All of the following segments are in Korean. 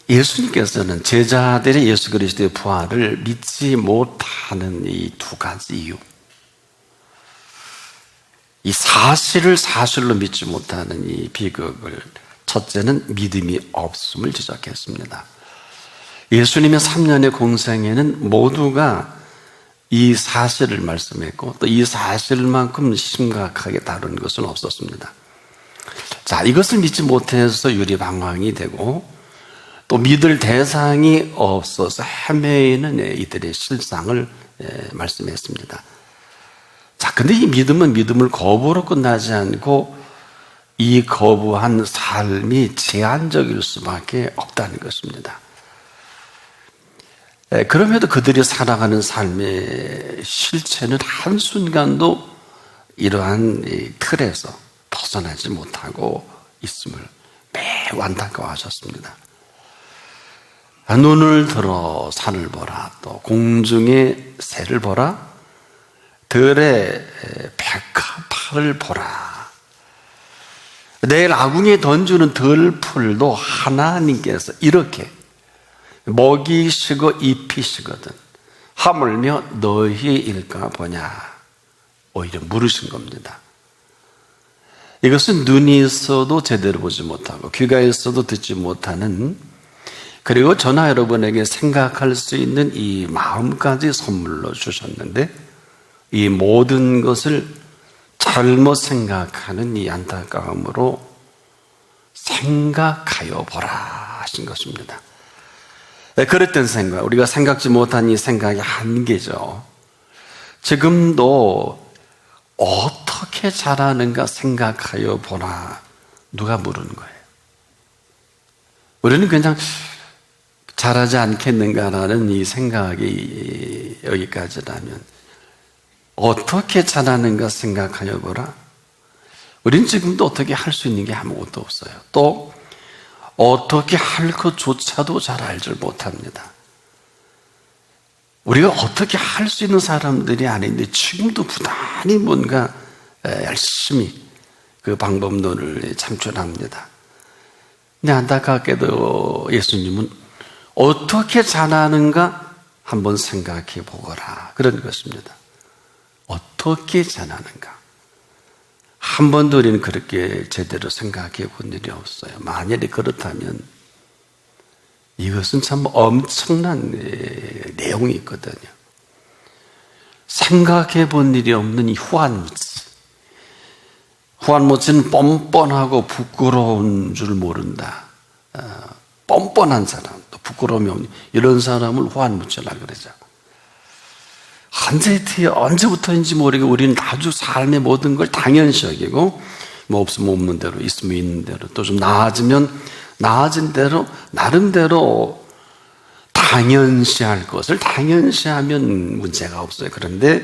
예수님께서는 제자들의 예수 그리스도의 부활을 믿지 못하는 이 두 가지 이유, 이 사실을 사실로 믿지 못하는 이 비극을, 첫째는 믿음이 없음을 지적했습니다. 예수님의 3년의 공생에는 모두가 이 사실을 말씀했고 또 이 사실만큼 심각하게 다룬 것은 없었습니다. 자, 이것을 믿지 못해서 유리방황이 되고 또 믿을 대상이 없어서 헤매이는 이들의 실상을 말씀했습니다. 자, 근데 이 믿음은 믿음을 거부로 끝나지 않고 이 거부한 삶이 제한적일 수밖에 없다는 것입니다. 그럼에도 그들이 살아가는 삶의 실체는 한순간도 이러한 틀에서 벗어나지 못하고 있음을 매우 안타까워하셨습니다. 눈을 들어 산을 보라, 또 공중의 새를 보라, 들의 백합화를 보라. 내일 아궁이에 던지는 들풀도 하나님께서 이렇게 먹이시고 입히시거든 하물며 너희 일까 보냐, 오히려 물으신 겁니다. 이것은 눈이 있어도 제대로 보지 못하고 귀가 있어도 듣지 못하는, 그리고 저나 여러분에게 생각할 수 있는 이 마음까지 선물로 주셨는데 이 모든 것을 잘못 생각하는 이 안타까움으로 생각하여 보라 하신 것입니다. 그랬던 생각, 우리가 생각지 못한 이 생각이 한계죠. 지금도 어떻게 잘하는가 생각하여 보라, 누가 물은 거예요? 우리는 그냥 잘하지 않겠는가라는 이 생각이 여기까지라면 어떻게 잘하는가 생각하여 보라. 우리는 지금도 어떻게 할 수 있는 게 아무것도 없어요. 또 어떻게 할 것조차도 잘 알지 못합니다. 우리가 어떻게 할 수 있는 사람들이 아닌데 지금도 부단히 뭔가 열심히 그 방법론을 창출합니다. 근데 안타깝게도 예수님은 어떻게 잘하는가 한번 생각해 보거라, 그런 것입니다. 어떻게 잘하는가 한 번도 우리는 그렇게 제대로 생각해 본 일이 없어요. 만약에 그렇다면 이것은 참 엄청난 내용이 있거든요. 생각해 본 일이 없는 이 후한무치는 뻔뻔하고 부끄러운 줄 모른다. 뻔뻔한 사람, 또 부끄러움이 없는 이런 사람을 후한무치라 그러죠. 언제부터인지 모르게 우리는 아주 삶의 모든 걸 당연시 여기고, 뭐 없으면 없는 대로, 있으면 있는 대로, 또 좀 나아지면 나아진 대로, 나름대로 당연시할 것을 당연시하면 문제가 없어요. 그런데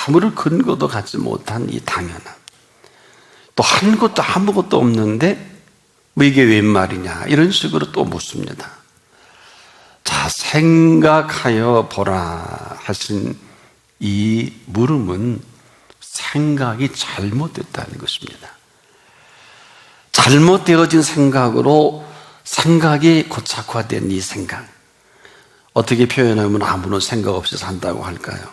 아무런 근거도 갖지 못한 이 당연함, 또 한 것도 아무것도 없는데 뭐 이게 웬 말이냐, 이런 식으로 또 묻습니다. 자, 생각하여 보라 하신 이 물음은 생각이 잘못됐다는 것입니다. 잘못되어진 생각으로 생각이 고착화된 이 생각, 어떻게 표현하면 아무런 생각 없이 산다고 할까요?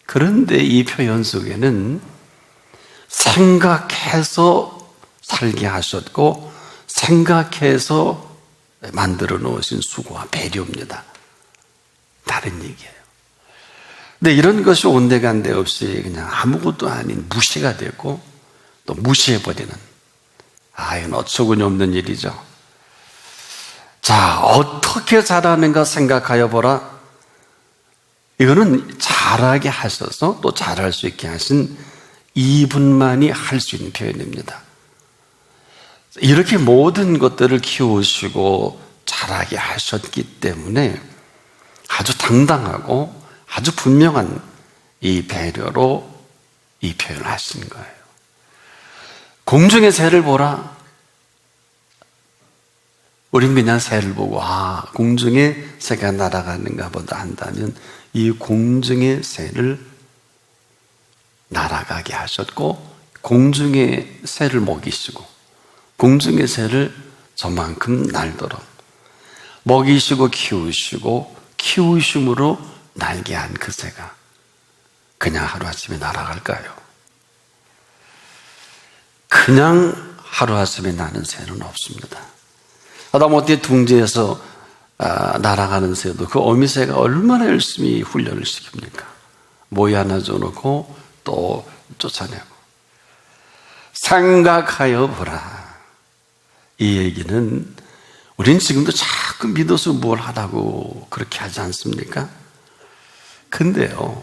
그런데 이 표현 속에는 생각해서 살게 하셨고 생각해서 만들어 놓으신 수고와 배려입니다. 다른 얘기예요. 근데 이런 것이 온데간데 없이 그냥 아무것도 아닌 무시가 되고 또 무시해버리는, 이건 어처구니 없는 일이죠. 자, 어떻게 잘하는가 생각하여 보라. 이거는 잘하게 하셔서 또 잘할 수 있게 하신 이분만이 할 수 있는 표현입니다. 이렇게 모든 것들을 키우시고 잘하게 하셨기 때문에 아주 당당하고 아주 분명한 이 배려로 이 표현을 하신 거예요. 공중의 새를 보라. 우린 그냥 새를 보고 공중에 새가 날아가는가 보다 한다면 이 공중의 새를 날아가게 하셨고 공중의 새를 먹이시고 공중의 새를 저만큼 날도록 먹이시고 키우심으로 날개한 그 새가 그냥 하루아침에 날아갈까요? 그냥 하루아침에 나는 새는 없습니다. 하다못해 둥지에서 날아가는 새도 그 어미새가 얼마나 열심히 훈련을 시킵니까? 모이 하나 줘놓고 또 쫓아내고. 생각하여 보라. 이 얘기는 우리는 지금도 자꾸 믿어서 뭘 하라고 그렇게 하지 않습니까? 근데요,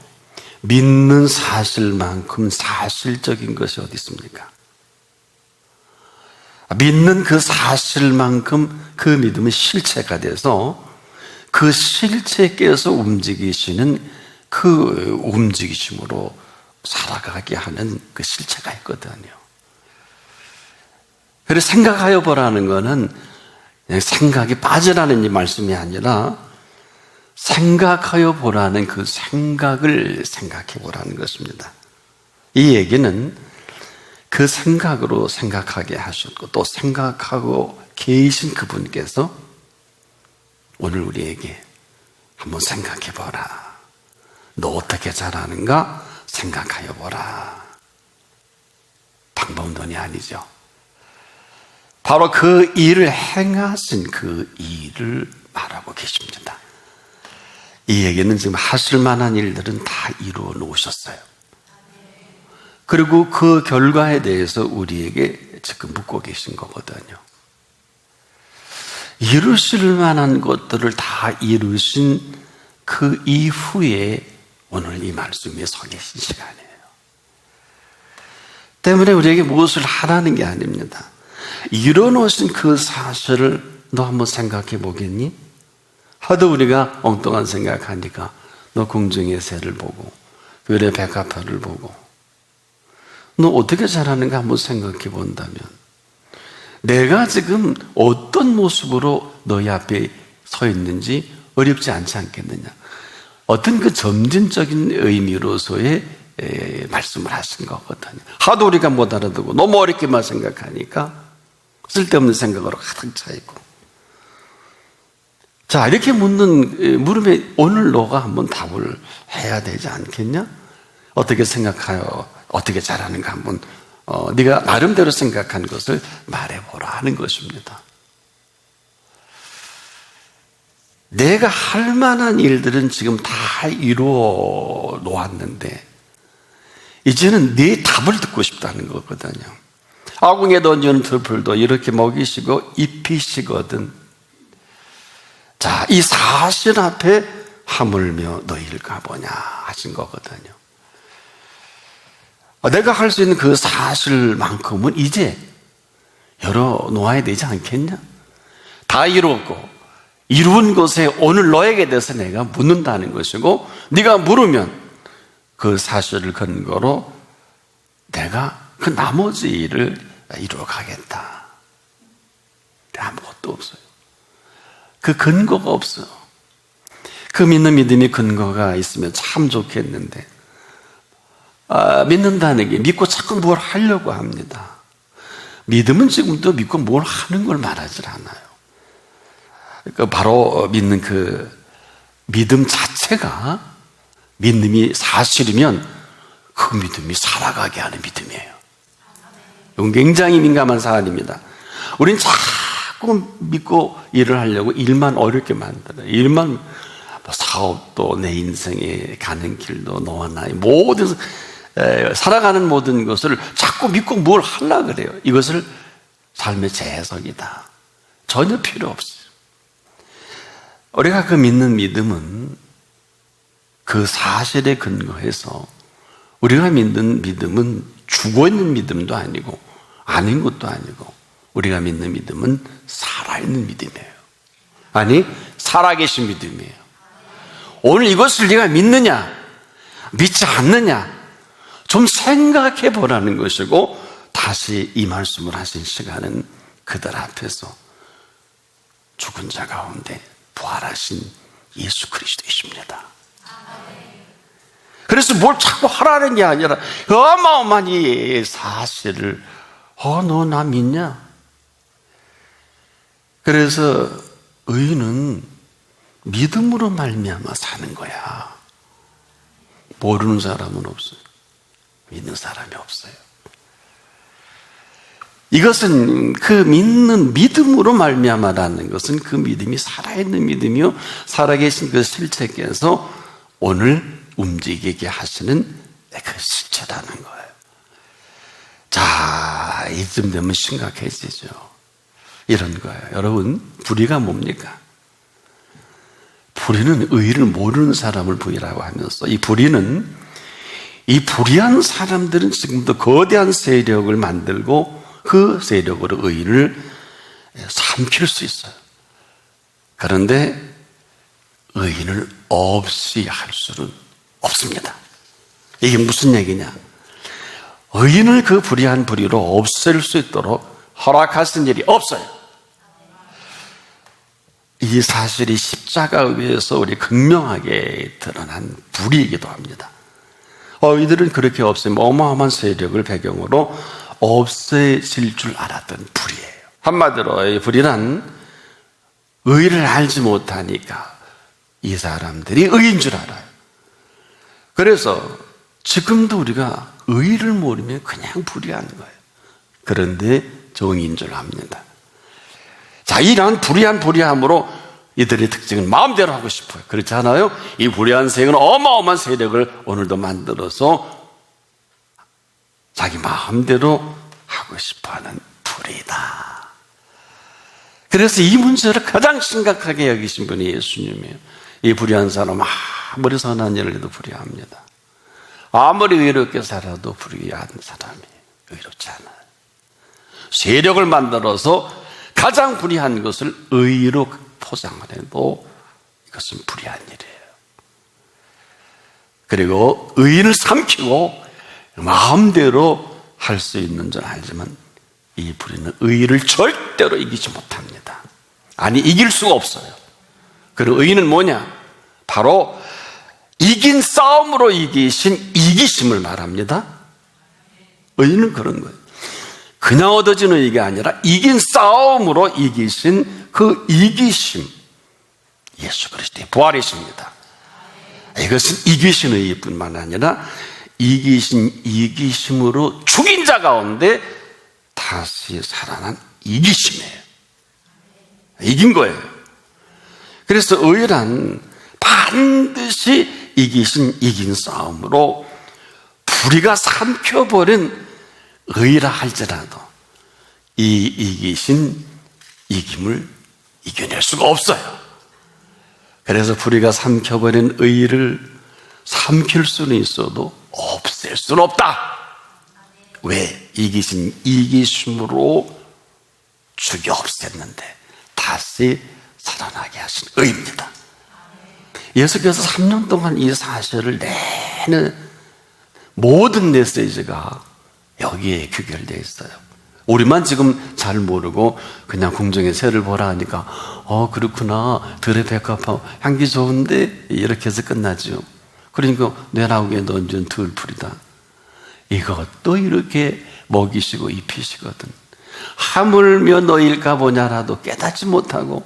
믿는 사실만큼 사실적인 것이 어디 있습니까? 믿는 그 사실만큼 그 믿음은 실체가 돼서 그 실체께서 움직이시는 그 움직이심으로 살아가게 하는 그 실체가 있거든요. 그래서 생각하여 보라는 거는 생각이 빠지라는 이 말씀이 아니라 생각하여 보라는 그 생각을 생각해 보라는 것입니다. 이 얘기는 그 생각으로 생각하게 하셨고 또 생각하고 계신 그분께서 오늘 우리에게 한번 생각해 보라. 너 어떻게 잘하는가 생각하여 보라. 방법론이 아니죠. 바로 그 일을 행하신 그 일을 말하고 계십니다. 이 얘기는 지금 하실 만한 일들은 다 이루어 놓으셨어요. 그리고 그 결과에 대해서 우리에게 지금 묻고 계신 거거든요. 이루실 만한 것들을 다 이루신 그 이후에 오늘 이 말씀에 서 계신 시간이에요. 때문에 우리에게 무엇을 하라는 게 아닙니다. 이뤄놓으신 그 사실을 너 한번 생각해 보겠니? 하도 우리가 엉뚱한 생각하니까 너 궁중의 새를 보고 별의 백합화를 보고 너 어떻게 잘하는가 한번 생각해 본다면 내가 지금 어떤 모습으로 너희 앞에 서 있는지 어렵지 않지 않겠느냐. 어떤 그 점진적인 의미로서의 말씀을 하신 거거든요. 하도 우리가 못 알아듣고 너무 어렵게만 생각하니까 쓸데없는 생각으로 가득 차 있고. 자, 이렇게 묻는 물음에 오늘 너가 한번 답을 해야 되지 않겠냐? 어떻게 생각하여 어떻게 잘하는가 한번 네가 나름대로 생각한 것을 말해보라 하는 것입니다. 내가 할 만한 일들은 지금 다 이루어 놓았는데 이제는 네 답을 듣고 싶다는 거거든요. 아궁이에 던지는 들풀도 이렇게 먹이시고 입히시거든. 자, 이 사실 앞에 하물며 너희를 가보냐 하신 거거든요. 내가 할 수 있는 그 사실만큼은 이제 열어놓아야 되지 않겠냐? 다 이루었고 이룬 것에 오늘 너에게 대해서 내가 묻는다는 것이고 네가 물으면 그 사실을 근거로 내가 그 나머지 일을 이루어 가겠다. 아무것도 없어요. 그 근거가 없어요. 그 믿는 믿음이 근거가 있으면 참 좋겠는데 믿는다는 게 믿고 자꾸 뭘 하려고 합니다. 믿음은 지금도 믿고 뭘 하는 걸 말하지 않아요. 그러니까 바로 믿는 그 믿음 자체가 믿음이 사실이면 그 믿음이 살아가게 하는 믿음이에요. 이건 굉장히 민감한 사안입니다. 우린 자꾸 믿고 일을 하려고 일만 어렵게 만들어요. 일만 사업도 내 인생에 가는 길도 너와 나의 모든 살아가는 모든 것을 자꾸 믿고 뭘 하려고 그래요. 이것을 삶의 재해석이다. 전혀 필요 없어요. 우리가 그 믿는 믿음은 그 사실에 근거해서 우리가 믿는 믿음은 죽어있는 믿음도 아니고 아닌 것도 아니고 우리가 믿는 믿음은 살아있는 믿음이에요. 아니, 살아계신 믿음이에요. 오늘 이것을 네가 믿느냐 믿지 않느냐 좀 생각해 보라는 것이고 다시 이 말씀을 하신 시간은 그들 앞에서 죽은 자 가운데 부활하신 예수 그리스도이십니다. 그래서 뭘 자꾸 하라는 게 아니라 어마어마한 이 사실을 너 나 믿냐? 그래서 의인은 믿음으로 말미암아 사는 거야. 모르는 사람은 없어요. 믿는 사람이 없어요. 이것은 그 믿는 믿음으로 말미암아라는 것은 그 믿음이 살아있는 믿음이요, 살아계신 그 실체께서 오늘 움직이게 하시는 그 실체라는 거예요. 자, 이쯤 되면 심각해지죠. 이런 거예요. 여러분, 불의가 뭡니까? 불의는 의의를 모르는 사람을 불의라고 하면서, 이 불의는, 이 불의한 사람들은 지금도 거대한 세력을 만들고 그 세력으로 의의를 삼킬 수 있어요. 그런데 의인을 없이 할 수는 없습니다. 이게 무슨 얘기냐? 의인을 그 불의한 불의로 없앨 수 있도록 허락하신 일이 없어요. 이 사실이 십자가 위에서 우리 극명하게 드러난 불의이기도 합니다. 이들은 그렇게 없애면 어마어마한 세력을 배경으로 없애질 줄 알았던 불의예요. 한마디로 이 불의란 의의를 알지 못하니까 이 사람들이 의인 줄 알아요. 그래서 지금도 우리가 의의를 모르면 그냥 불의하는 거예요. 그런데 정의인 줄 압니다. 자, 이러한 불의한 불의함으로 이들의 특징은 마음대로 하고 싶어요. 그렇지 않아요? 이 불의한 세력은 어마어마한 세력을 오늘도 만들어서 자기 마음대로 하고 싶어하는 불의다. 그래서 이 문제를 가장 심각하게 여기신 분이 예수님이에요. 이 불의한 사람 아무리 선한 일을 해도 불의합니다. 아무리 의롭게 살아도 불의한 사람이 의롭지 않아요. 세력을 만들어서 가장 불의한 것을 의로 포장을 해도 이것은 불의한 일이에요. 그리고 의인을 삼키고 마음대로 할 수 있는 줄 알지만 이 불의는 의의를 절대로 이기지 못합니다. 아니, 이길 수가 없어요. 그리고 의의는 뭐냐? 바로 이긴 싸움으로 이기신 이기심을 말합니다. 의의는 그런 거예요. 그냥 얻어지는 이게 아니라 이긴 싸움으로 이기신 그 이기심, 예수 그리스도의 부활이십니다. 이것은 이기신 의의뿐만 아니라 이기신 이기심으로 죽인 자 가운데 다시 살아난 이기심이에요. 이긴 거예요. 그래서 의란 반드시 이긴 싸움으로 불의가 삼켜버린 의라 할지라도 이 이기신 이김을 이겨낼 수가 없어요. 그래서 불의가 삼켜버린 의를 삼킬 수는 있어도 없앨 수는 없다. 왜? 이기신 이기심으로 죽여 없앴는데 다시 살아나게 하신 의입니다. 예수께서 3년 동안 이 사실을 내는 모든 메시지가 여기에 규결되어 있어요. 우리만 지금 잘 모르고 그냥 궁정의 새를 보라 하니까 그렇구나, 들의 백합하고 향기 좋은데 이렇게 해서 끝나죠. 그러니까 내 나오기에 넌전 들풀이다. 이것도 이렇게 먹이시고 입히시거든. 하물며 너일까 보냐라도 깨닫지 못하고,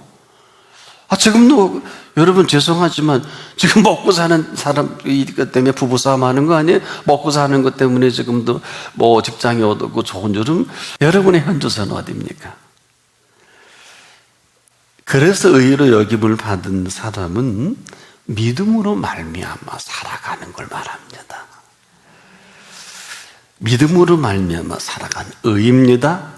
지금도 여러분 죄송하지만 지금 먹고 사는 사람 이것 때문에 부부싸움 하는 거 아니에요? 먹고 사는 것 때문에 지금도 뭐 직장이 어둡고 좋은 여름, 여러분의 현주소는 어디입니까? 그래서 의로 여김을 받은 사람은 믿음으로 말미암아 살아가는 걸 말합니다. 믿음으로 말미암아 살아가는 의입니다.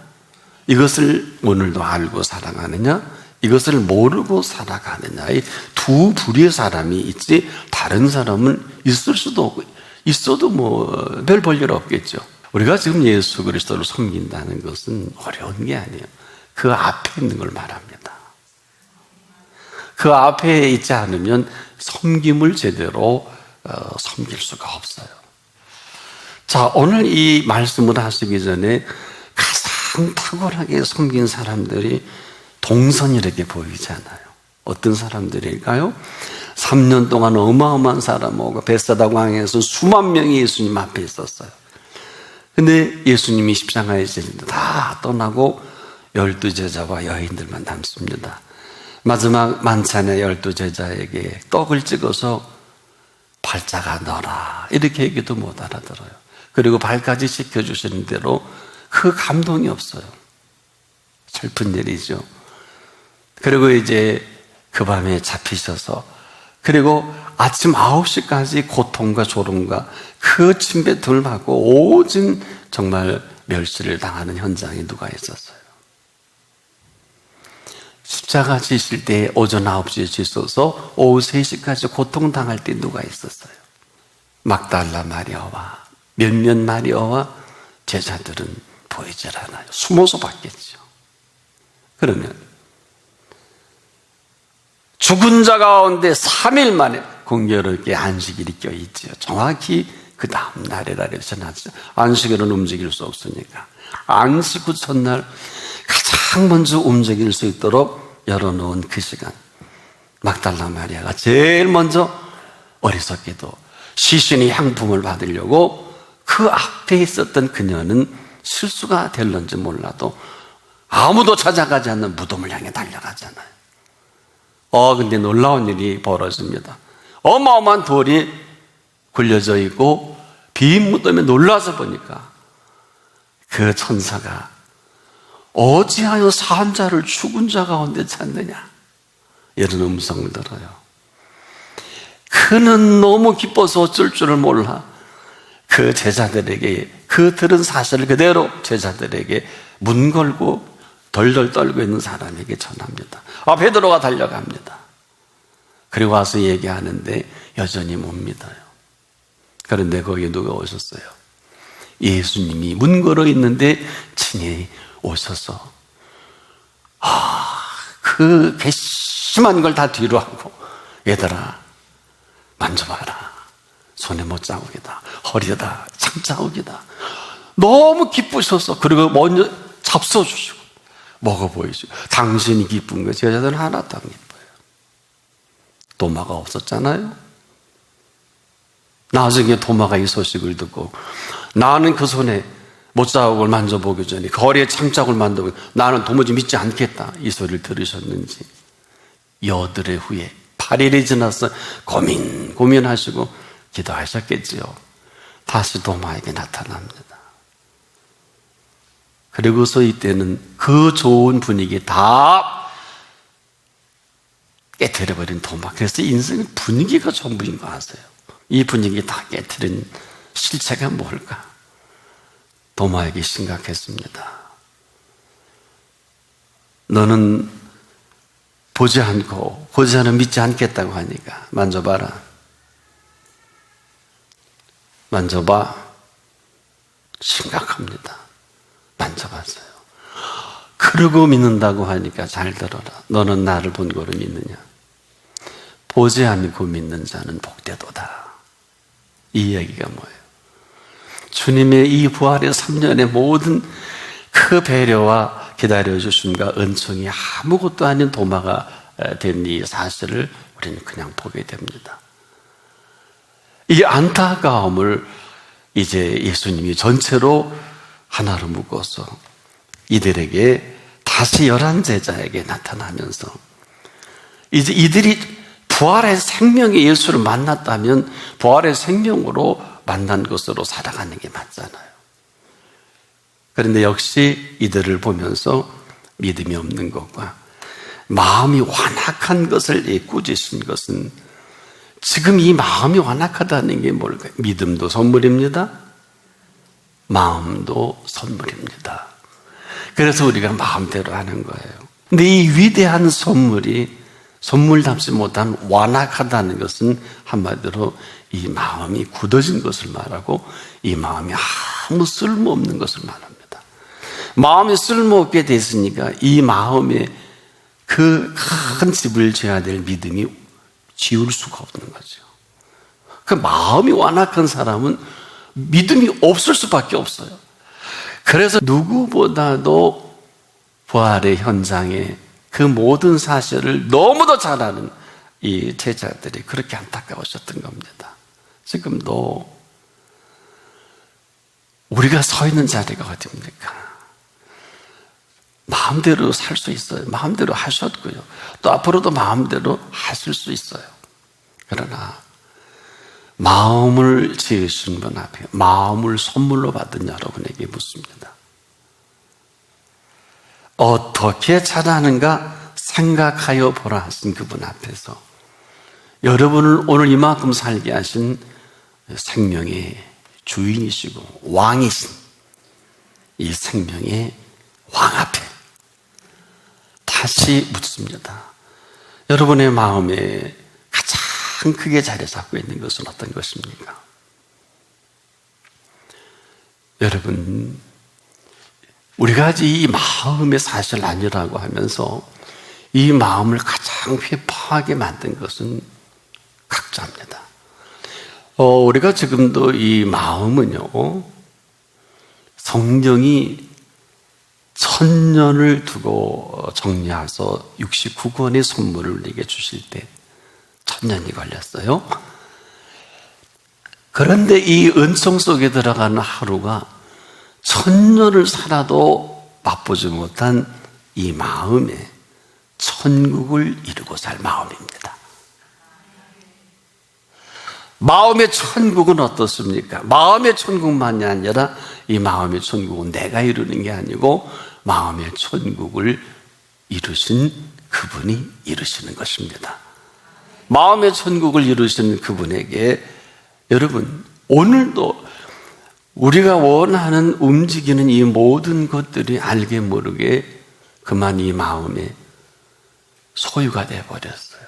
이것을 오늘도 알고 살아가느냐, 이것을 모르고 살아가느냐, 이 두 부류의 사람이 있지 다른 사람은 있을 수도 없고, 있어도 뭐 별 볼일 없겠죠. 우리가 지금 예수 그리스도를 섬긴다는 것은 어려운 게 아니에요. 그 앞에 있는 걸 말합니다. 그 앞에 있지 않으면 섬김을 제대로 섬길 수가 없어요. 자, 오늘 이 말씀을 하시기 전에 가장 탁월하게 섬긴 사람들이 동선이렇게 보이지 않아요. 어떤 사람들일까요? 3년 동안 어마어마한 사람하고 벳사다 광야에서 수만 명이 예수님 앞에 있었어요. 근데 예수님이 십자가에 다 떠나고 12 제자와 여인들만 남습니다. 마지막 만찬의 12제자에게 떡을 찍어서 발자가 넣어라 이렇게 얘기도 못 알아들어요. 그리고 발까지 씻겨주시는 대로 그 감동이 없어요. 슬픈 일이죠. 그리고 이제 그 밤에 잡히셔서 그리고 아침 9시까지 고통과 조롱과 그 침뱉음을 받고 오진 정말 멸시를 당하는 현장에 누가 있었어요? 십자가 지실 때 오전 9시에 지셔서 오후 3시까지 고통당할 때 누가 있었어요? 막달라 마리아와 몇몇 마리아와 제자들은 보이질 않아요. 숨어서 봤겠죠. 그러면 죽은 자 가운데 3일 만에 공교롭게 안식일이 껴있죠. 정확히 그 다음 날이라 그러셨죠. 안식일은 움직일 수 없으니까 안식 후 첫날 가장 먼저 움직일 수 있도록 열어놓은 그 시간, 막달라 마리아가 제일 먼저 어리석게도 시신의 향품을 받으려고 그 앞에 있었던 그녀는 실수가 될런지 몰라도 아무도 찾아가지 않는 무덤을 향해 달려가잖아요. 근데 놀라운 일이 벌어집니다. 어마어마한 돌이 굴려져 있고 빈 무덤에 놀라서 보니까 그 천사가 어찌하여 산 자를 죽은 자 가운데 찾느냐 이런 음성을 들어요. 그는 너무 기뻐서 어쩔 줄을 몰라 그 제자들에게 그 들은 사실을 그대로 제자들에게 문 걸고 덜덜 떨고 있는 사람에게 전합니다. 베드로가 달려갑니다. 그리고 와서 얘기하는데 여전히 못 믿어요. 그런데 거기에 누가 오셨어요? 예수님이 문 걸어 있는데 친히 오셔서 그 괘씸한 걸 다 뒤로 하고 얘들아 만져봐라. 손에 못자국이다. 허리에다 창자국이다. 너무 기쁘셔서 그리고 먼저 잡숴주시고 먹어 보이시고 당신이 기쁜 거예요. 제자들은 하나도 안 기뻐요. 도마가 없었잖아요. 나중에 도마가 이 소식을 듣고 나는 그 손에 못자국을 만져보기 전에 그 허리에 창자국을 만져보기 나는 도무지 믿지 않겠다 이 소리를 들으셨는지 여드레 후에 8일이 지나서 고민하시고 기도하셨겠지요. 다시 도마에게 나타납니다. 그리고서 이때는 그 좋은 분위기 다 깨트려버린 도마. 그래서 인생의 분위기가 전부인 거 아세요? 이 분위기 다 깨트린 실체가 뭘까? 도마에게 심각했습니다. 너는 보지 않고 보지 않으면 믿지 않겠다고 하니까 만져봐라. 만져봐. 심각합니다. 만져봤어요. 그러고 믿는다고 하니까 잘 들어라. 너는 나를 본 거로 믿느냐? 보지 않고 믿는 자는 복되도다. 이 얘기가 뭐예요? 주님의 이 부활의 3년의 모든 그 배려와 기다려주심과 은총이 아무것도 아닌 도마가 된 이 사실을 우리는 그냥 보게 됩니다. 이 안타까움을 이제 예수님이 전체로 하나로 묶어서 이들에게 다시 11제자에게 나타나면서 이제 이들이 부활의 생명의 예수를 만났다면 부활의 생명으로 만난 것으로 살아가는 게 맞잖아요. 그런데 역시 이들을 보면서 믿음이 없는 것과 마음이 완악한 것을 꾸짖은 것은 지금 이 마음이 완악하다는 게 뭘까요? 믿음도 선물입니다. 마음도 선물입니다. 그래서 우리가 마음대로 하는 거예요. 근데 이 위대한 선물이 선물답지 못한 완악하다는 것은 한마디로 이 마음이 굳어진 것을 말하고 이 마음이 아무 쓸모없는 것을 말합니다. 마음이 쓸모없게 됐으니까 이 마음에 그 큰 집을 져야 될 믿음이 지울 수가 없는 거죠. 그 마음이 완악한 사람은 믿음이 없을 수밖에 없어요. 그래서 누구보다도 부활의 현장에 그 모든 사실을 너무도 잘 아는 이 제자들이 그렇게 안타까우셨던 겁니다. 지금도 우리가 서 있는 자리가 어디입니까? 마음대로 살 수 있어요. 마음대로 하셨고요. 또 앞으로도 마음대로 하실 수 있어요. 그러나 마음을 지으신 분 앞에 마음을 선물로 받은 여러분에게 묻습니다. 어떻게 잘하는가 생각하여 보라 하신 그분 앞에서 여러분을 오늘 이만큼 살게 하신 생명의 주인이시고 왕이신 이 생명의 왕 앞에 다시 묻습니다. 여러분의 마음에 가장 크게 자리 잡고 있는 것은 어떤 것입니까? 여러분, 우리가 이 마음의 사실 아니라고 하면서 이 마음을 가장 회파하게 만든 것은 각자입니다. 우리가 지금도 이 마음은요, 성경이 1000년을 두고 정리해서 69권의 선물을 우리에게 주실 때 1000년이 걸렸어요. 그런데 이 은총 속에 들어가는 하루가 1000년을 살아도 맛보지 못한 이 마음에 천국을 이루고 살 마음입니다. 마음의 천국은 어떻습니까? 마음의 천국만이 아니라 이 마음의 천국은 내가 이루는 게 아니고 마음의 천국을 이루신 그분이 이루시는 것입니다. 마음의 천국을 이루시는 그분에게 여러분, 오늘도 우리가 원하는 움직이는 이 모든 것들이 알게 모르게 그만 이 마음에 소유가 되어버렸어요.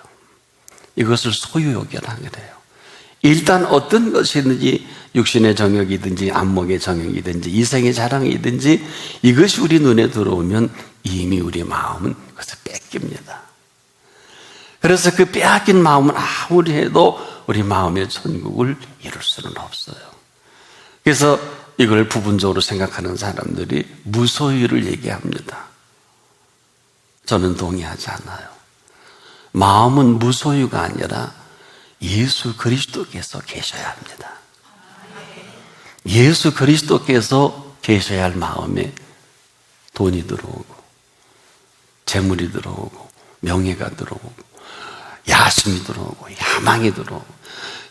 이것을 소유욕이라 그래요. 일단 어떤 것이든지 육신의 정욕이든지 안목의 정욕이든지 이생의 자랑이든지 이것이 우리 눈에 들어오면 이미 우리 마음은 그것을 뺏깁니다. 그래서 그 빼앗긴 마음은 아무리 해도 우리 마음의 천국을 이룰 수는 없어요. 그래서 이걸 부분적으로 생각하는 사람들이 무소유를 얘기합니다. 저는 동의하지 않아요. 마음은 무소유가 아니라 예수 그리스도께서 계셔야 합니다. 예수 그리스도께서 계셔야 할 마음에 돈이 들어오고 재물이 들어오고 명예가 들어오고 야심이 들어오고 야망이 들어오고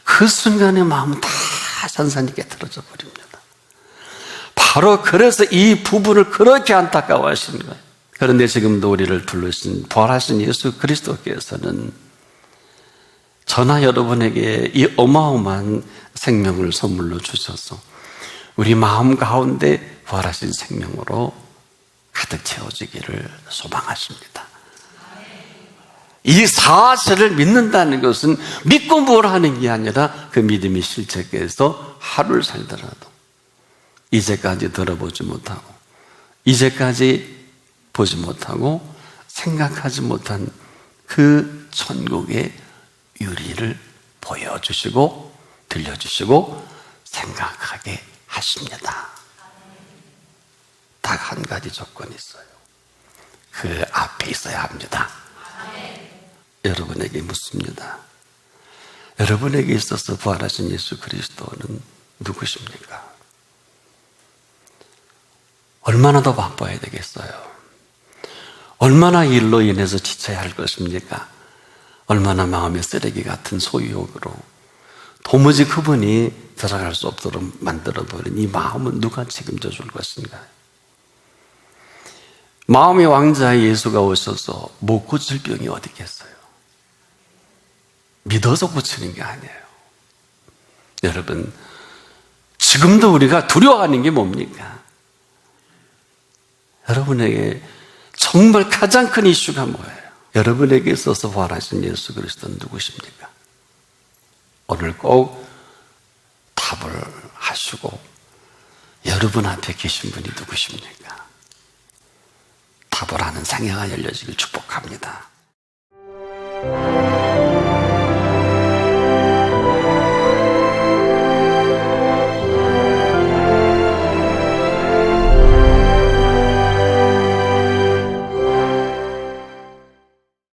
그 순간에 마음은 다 산산이 깨트려져 버립니다. 바로 그래서 이 부분을 그렇게 안타까워 하시는 거예요. 그런데 지금도 우리를 부르신 부활하신 예수 그리스도께서는 저나 여러분에게 이 어마어마한 생명을 선물로 주셔서 우리 마음 가운데 부활하신 생명으로 가득 채워지기를 소망하십니다. 이 사실을 믿는다는 것은 믿고 뭘 하는 게 아니라 그 믿음이 실체해서 하루를 살더라도 이제까지 들어보지 못하고 이제까지 보지 못하고 생각하지 못한 그 천국의 유리를 보여주시고 들려주시고 생각하게 하십니다. 딱 한 가지 조건이 있어요. 그 앞에 있어야 합니다. 여러분에게 묻습니다. 여러분에게 있어서 부활하신 예수 그리스도는 누구십니까? 얼마나 더 바빠야 되겠어요? 얼마나 일로 인해서 지쳐야 할 것입니까? 얼마나 마음의 쓰레기 같은 소유욕으로 도무지 그분이 들어갈 수 없도록 만들어버린 이 마음은 누가 책임져 줄 것인가? 마음의 왕자 예수가 오셔서 못 고칠 병이 어디 있겠어요? 믿어서 고치는 게 아니에요. 여러분, 지금도 우리가 두려워하는 게 뭡니까? 여러분에게 정말 가장 큰 이슈가 뭐예요? 여러분에게 있어서 부활하신 예수 그리스도는 누구십니까? 오늘 꼭 답을 하시고 여러분 앞에 계신 분이 누구십니까? 답을 하는 생애가 열려지길 축복합니다.